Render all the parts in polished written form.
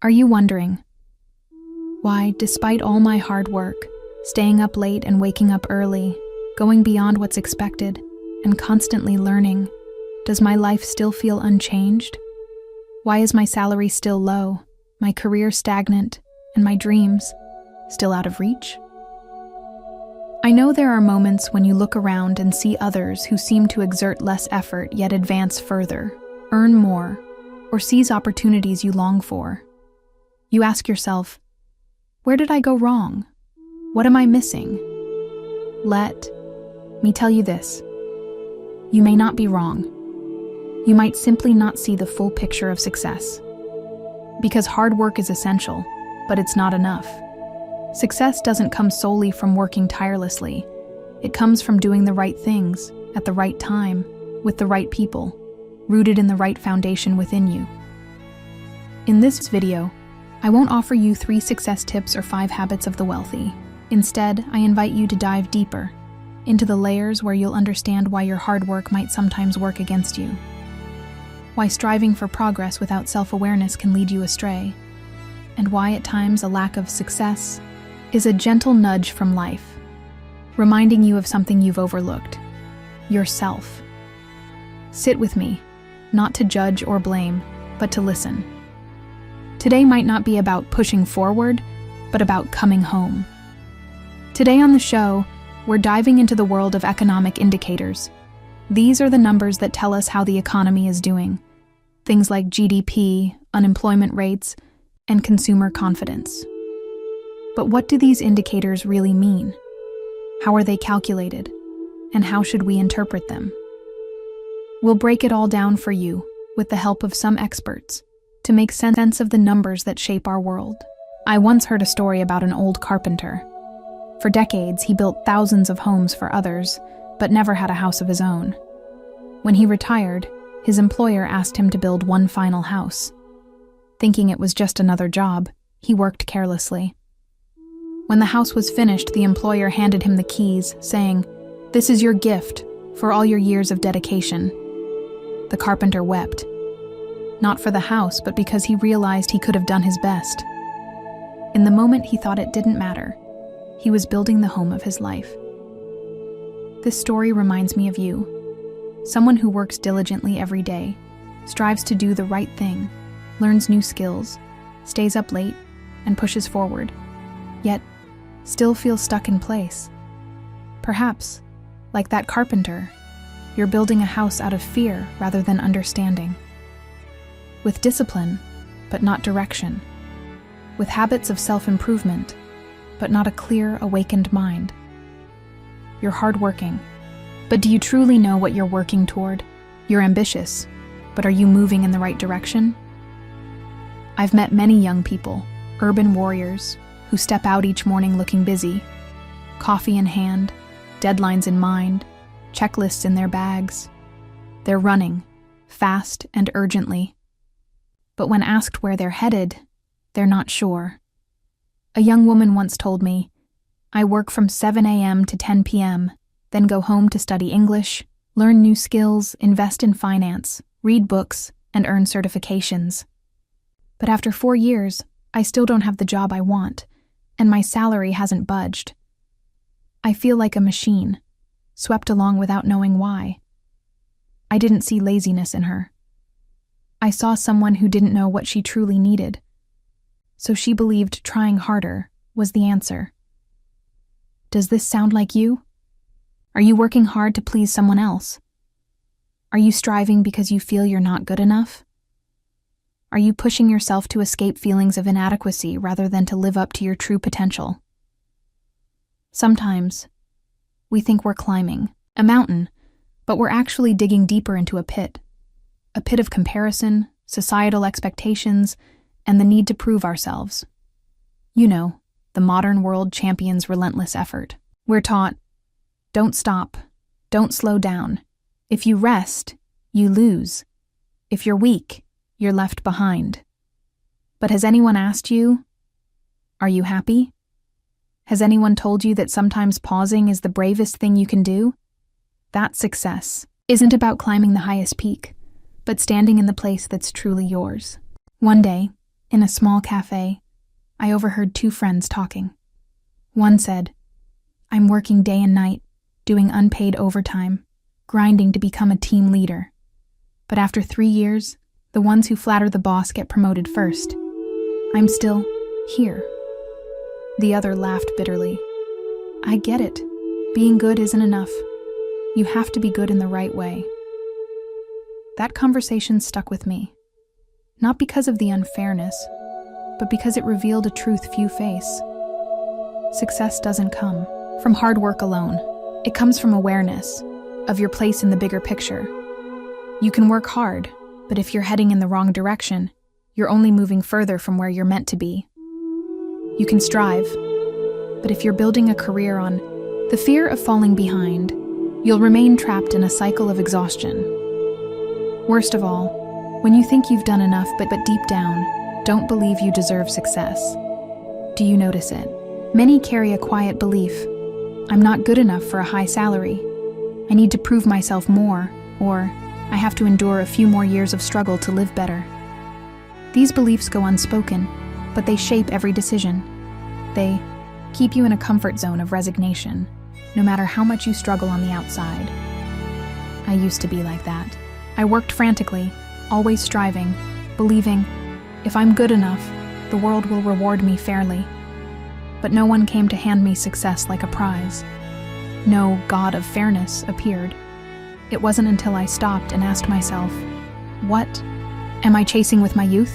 Are you wondering why, despite all my hard work, staying up late and waking up early, going beyond what's expected, and constantly learning, does my life still feel unchanged? Why is my salary still low, my career stagnant, and my dreams still out of reach? I know there are moments when you look around and see others who seem to exert less effort yet advance further, earn more, or seize opportunities you long for. You ask yourself, where did I go wrong? What am I missing? Let me tell you this. You may not be wrong. You might simply not see the full picture of success. Because hard work is essential, but it's not enough. Success doesn't come solely from working tirelessly. It comes from doing the right things, at the right time, with the right people, rooted in the right foundation within you. In this video, I won't offer you 3 success tips or 5 habits of the wealthy. Instead, I invite you to dive deeper into the layers where you'll understand why your hard work might sometimes work against you, why striving for progress without self-awareness can lead you astray, and why at times a lack of success is a gentle nudge from life, reminding you of something you've overlooked: yourself. Sit with me, not to judge or blame, but to listen. Today might not be about pushing forward, but about coming home. Today on the show, we're diving into the world of economic indicators. These are the numbers that tell us how the economy is doing. Things like GDP, unemployment rates, and consumer confidence. But what do these indicators really mean? How are they calculated? And how should we interpret them? We'll break it all down for you, with the help of some experts, to make sense of the numbers that shape our world. I once heard a story about an old carpenter. For decades, he built thousands of homes for others, but never had a house of his own. When he retired, his employer asked him to build one final house. Thinking it was just another job, he worked carelessly. When the house was finished, the employer handed him the keys, saying, "This is your gift for all your years of dedication." The carpenter wept. Not for the house, but because he realized he could have done his best. In the moment, he thought it didn't matter. He was building the home of his life. This story reminds me of you, someone who works diligently every day, strives to do the right thing, learns new skills, stays up late, and pushes forward, yet still feels stuck in place. Perhaps, like that carpenter, you're building a house out of fear rather than understanding. With discipline, but not direction. With habits of self-improvement, but not a clear, awakened mind. You're hardworking, but do you truly know what you're working toward? You're ambitious, but are you moving in the right direction? I've met many young people, urban warriors, who step out each morning looking busy, coffee in hand, deadlines in mind, checklists in their bags. They're running, fast and urgently. But when asked where they're headed, they're not sure. A young woman once told me, "I work from 7 a.m. to 10 p.m., then go home to study English, learn new skills, invest in finance, read books, and earn certifications. But after 4 years, I still don't have the job I want, and my salary hasn't budged. I feel like a machine, swept along without knowing why." I didn't see laziness in her. I saw someone who didn't know what she truly needed. So she believed trying harder was the answer. Does this sound like you? Are you working hard to please someone else? Are you striving because you feel you're not good enough? Are you pushing yourself to escape feelings of inadequacy rather than to live up to your true potential? Sometimes, we think we're climbing a mountain, but we're actually digging deeper into a pit of comparison, societal expectations, and the need to prove ourselves. You know, the modern world champions relentless effort. We're taught, don't stop, don't slow down. If you rest, you lose. If you're weak, you're left behind. But has anyone asked you, are you happy? Has anyone told you that sometimes pausing is the bravest thing you can do? That success isn't about climbing the highest peak, but standing in the place that's truly yours. One day, In a small cafe, I overheard two friends talking. One said, "I'm working day and night, doing unpaid overtime, grinding to become a team leader. But after 3 years, the ones who flatter the boss get promoted first. I'm still here." The other laughed bitterly. "I get it. Being good isn't enough. You have to be good in the right way." That conversation stuck with me. Not because of the unfairness, but because it revealed a truth few face. Success doesn't come from hard work alone. It comes from awareness of your place in the bigger picture. You can work hard, but if you're heading in the wrong direction, you're only moving further from where you're meant to be. You can strive, but if you're building a career on the fear of falling behind, you'll remain trapped in a cycle of exhaustion. Worst of all, when you think you've done enough but deep down, don't believe you deserve success. Do you notice it? Many carry a quiet belief, "I'm not good enough for a high salary. I need to prove myself more," or "I have to endure a few more years of struggle to live better." These beliefs go unspoken, but they shape every decision. They keep you in a comfort zone of resignation, no matter how much you struggle on the outside. I used to be like that. I worked frantically, always striving, believing, if I'm good enough, the world will reward me fairly. But no one came to hand me success like a prize. No God of fairness appeared. It wasn't until I stopped and asked myself, what am I chasing with my youth?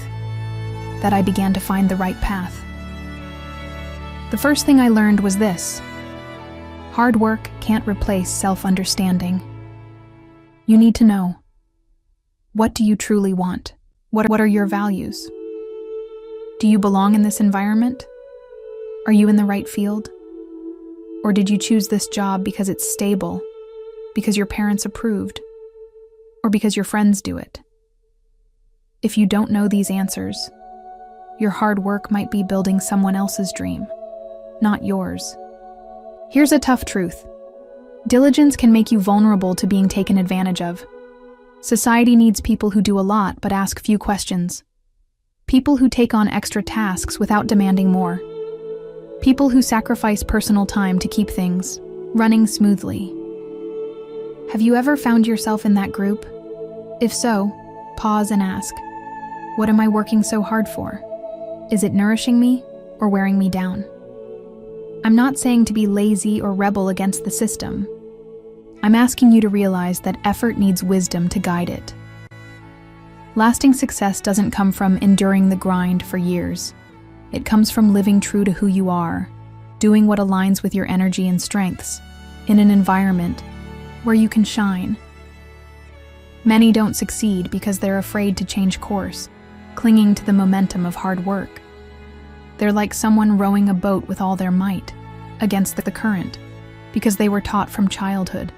That I began to find the right path. The first thing I learned was this: hard work can't replace self-understanding. You need to know, what do you truly want? What are your values? Do you belong in this environment? Are you in the right field? Or did you choose this job because it's stable, because your parents approved, or because your friends do it? If you don't know these answers, your hard work might be building someone else's dream, not yours. Here's a tough truth. Diligence can make you vulnerable to being taken advantage of. Society needs people who do a lot but ask few questions. People who take on extra tasks without demanding more. People who sacrifice personal time to keep things running smoothly. Have you ever found yourself in that group? If so, pause and ask, what am I working so hard for? Is it nourishing me or wearing me down? I'm not saying to be lazy or rebel against the system. I'm asking you to realize that effort needs wisdom to guide it. Lasting success doesn't come from enduring the grind for years. It comes from living true to who you are, doing what aligns with your energy and strengths, in an environment where you can shine. Many don't succeed because they're afraid to change course, clinging to the momentum of hard work. They're like someone rowing a boat with all their might, against the current, because they were taught from childhood.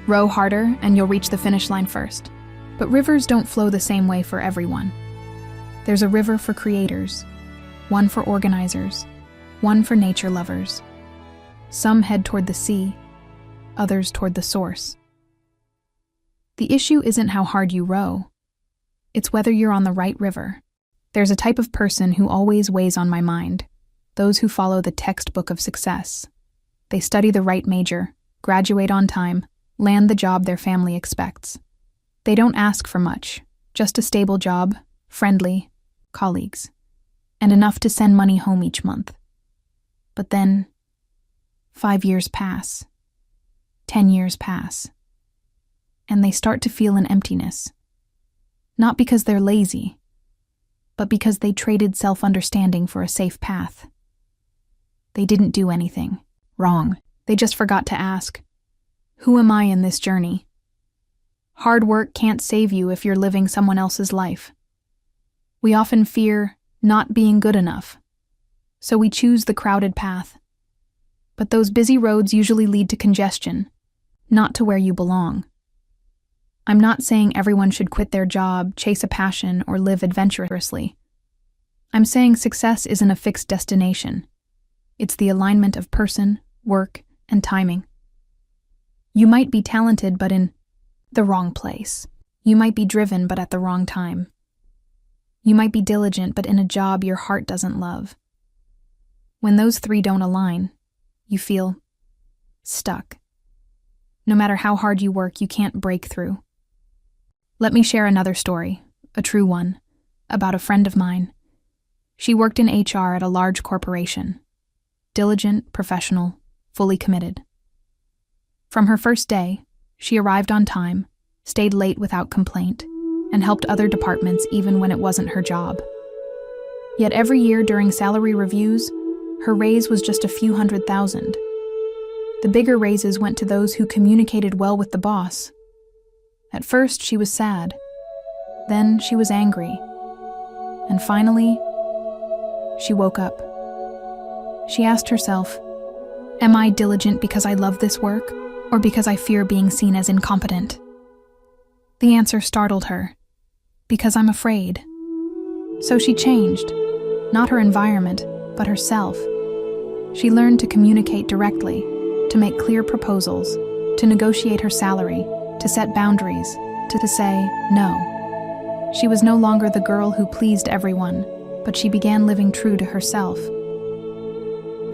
Row harder and you'll reach the finish line first. But rivers don't flow the same way for everyone. There's a river for creators, one for organizers, one for nature lovers. Some head toward the sea, others toward the source. The issue isn't how hard you row. It's whether you're on the right river. There's a type of person who always weighs on my mind, those who follow the textbook of success. They study the right major, graduate on time, land the job their family expects. They don't ask for much, just a stable job, friendly, colleagues, and enough to send money home each month. But then, 5 years pass, 10 years pass, and they start to feel an emptiness. Not because they're lazy, but because they traded self-understanding for a safe path. They didn't do anything wrong. They just forgot to ask, who am I in this journey? Hard work can't save you if you're living someone else's life. We often fear not being good enough, so we choose the crowded path. But those busy roads usually lead to congestion, not to where you belong. I'm not saying everyone should quit their job, chase a passion, or live adventurously. I'm saying success isn't a fixed destination. It's the alignment of person, work, and timing. You might be talented but in the wrong place. You might be driven but at the wrong time. You might be diligent, but in a job your heart doesn't love. When those three don't align, you feel stuck. No matter how hard you work, you can't break through. Let me share another story, a true one, about a friend of mine. She worked in HR at a large corporation. Diligent, professional, fully committed. From her first day, she arrived on time, stayed late without complaint, and helped other departments even when it wasn't her job. Yet every year during salary reviews, her raise was just a few $100,000. The bigger raises went to those who communicated well with the boss. At first, she was sad. Then she was angry. And finally, she woke up. She asked herself, am I diligent because I love this work, or because I fear being seen as incompetent? The answer startled her. Because I'm afraid. So she changed, not her environment, but herself. She learned to communicate directly, to make clear proposals, to negotiate her salary, to set boundaries, to say no. She was no longer the girl who pleased everyone, but she began living true to herself.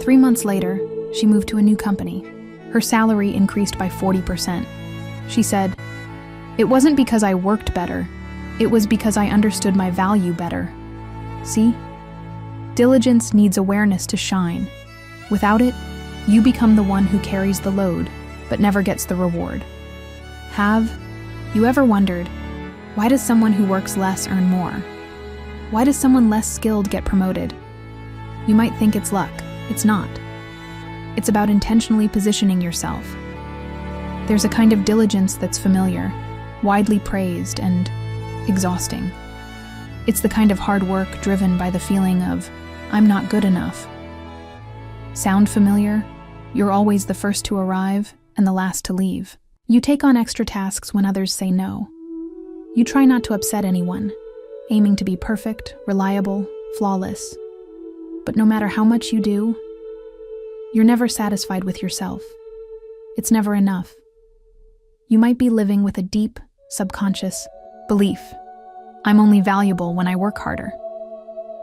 3 months later, she moved to a new company. Her salary increased by 40%. She said, "It wasn't because I worked better. It was because I understood my value better." See? Diligence needs awareness to shine. Without it, you become the one who carries the load, but never gets the reward. Have you ever wondered, why does someone who works less earn more? Why does someone less skilled get promoted? You might think it's luck. It's not. It's about intentionally positioning yourself. There's a kind of diligence that's familiar, widely praised, and exhausting. It's the kind of hard work driven by the feeling of, I'm not good enough. Sound familiar? You're always the first to arrive and the last to leave. You take on extra tasks when others say no. You try not to upset anyone, aiming to be perfect, reliable, flawless. But no matter how much you do, you're never satisfied with yourself. It's never enough. You might be living with a deep, subconscious belief, I'm only valuable when I work harder.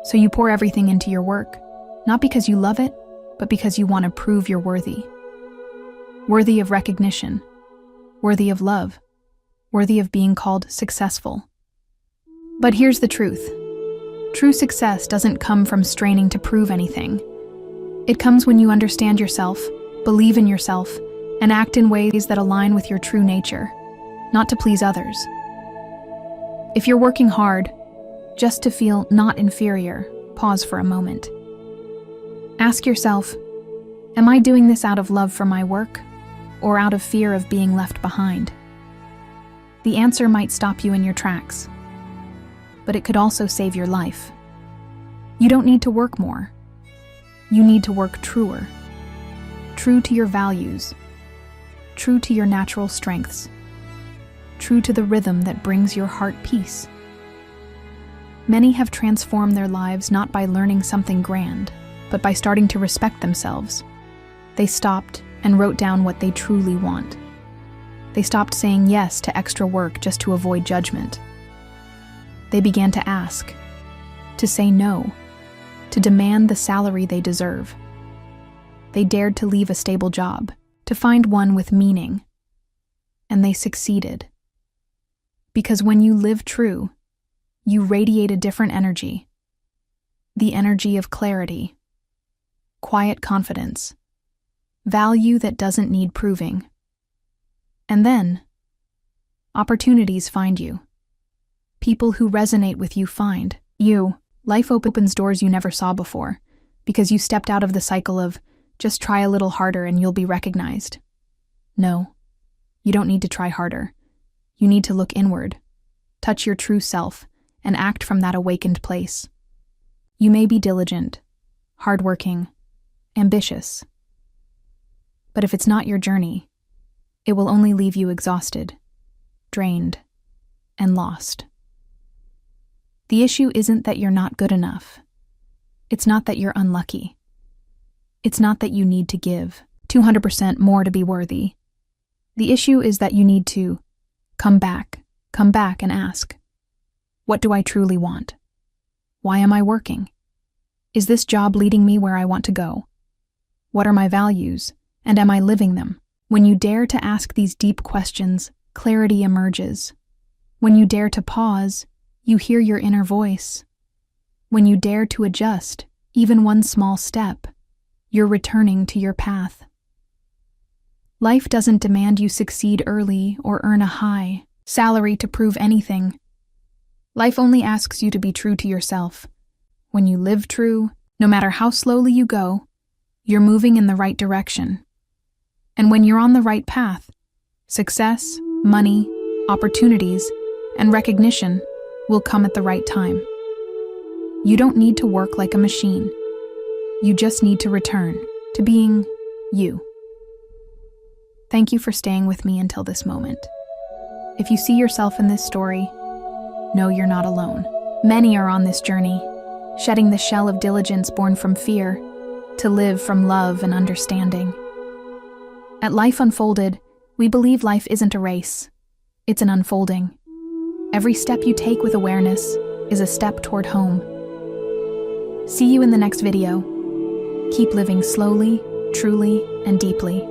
So you pour everything into your work, not because you love it, but because you want to prove you're worthy. Worthy of recognition, worthy of love, worthy of being called successful. But here's the truth. True success doesn't come from straining to prove anything. It comes when you understand yourself, believe in yourself, and act in ways that align with your true nature, not to please others. If you're working hard, just to feel not inferior, pause for a moment. Ask yourself, am I doing this out of love for my work, or out of fear of being left behind? The answer might stop you in your tracks, but it could also save your life. You don't need to work more. You need to work truer. True to your values. True to your natural strengths. True to the rhythm that brings your heart peace. Many have transformed their lives not by learning something grand, but by starting to respect themselves. They stopped and wrote down what they truly want. They stopped saying yes to extra work just to avoid judgment. They began to ask, to say no, to demand the salary they deserve. They dared to leave a stable job, to find one with meaning. And they succeeded. Because when you live true, you radiate a different energy. The energy of clarity, quiet confidence, value that doesn't need proving. And then, opportunities find you. People who resonate with you find you. Life opens doors you never saw before, because you stepped out of the cycle of just try a little harder and you'll be recognized. No, you don't need to try harder. You need to look inward, touch your true self, and act from that awakened place. You may be diligent, hardworking, ambitious. But if it's not your journey, it will only leave you exhausted, drained, and lost. The issue isn't that you're not good enough. It's not that you're unlucky. It's not that you need to give 200% more to be worthy. The issue is that you need to come back and ask, what do I truly want? Why am I working? Is this job leading me where I want to go? What are my values, and am I living them? When you dare to ask these deep questions, clarity emerges. When you dare to pause, you hear your inner voice. When you dare to adjust, even one small step, you're returning to your path. Life doesn't demand you succeed early or earn a high salary to prove anything. Life only asks you to be true to yourself. When you live true, no matter how slowly you go, you're moving in the right direction. And when you're on the right path, success, money, opportunities, and recognition will come at the right time. You don't need to work like a machine. You just need to return to being you. Thank you for staying with me until this moment. If you see yourself in this story, know you're not alone. Many are on this journey, shedding the shell of diligence born from fear to live from love and understanding. At Life Unfolded, we believe life isn't a race. It's an unfolding. Every step you take with awareness is a step toward home. See you in the next video. Keep living slowly, truly, and deeply.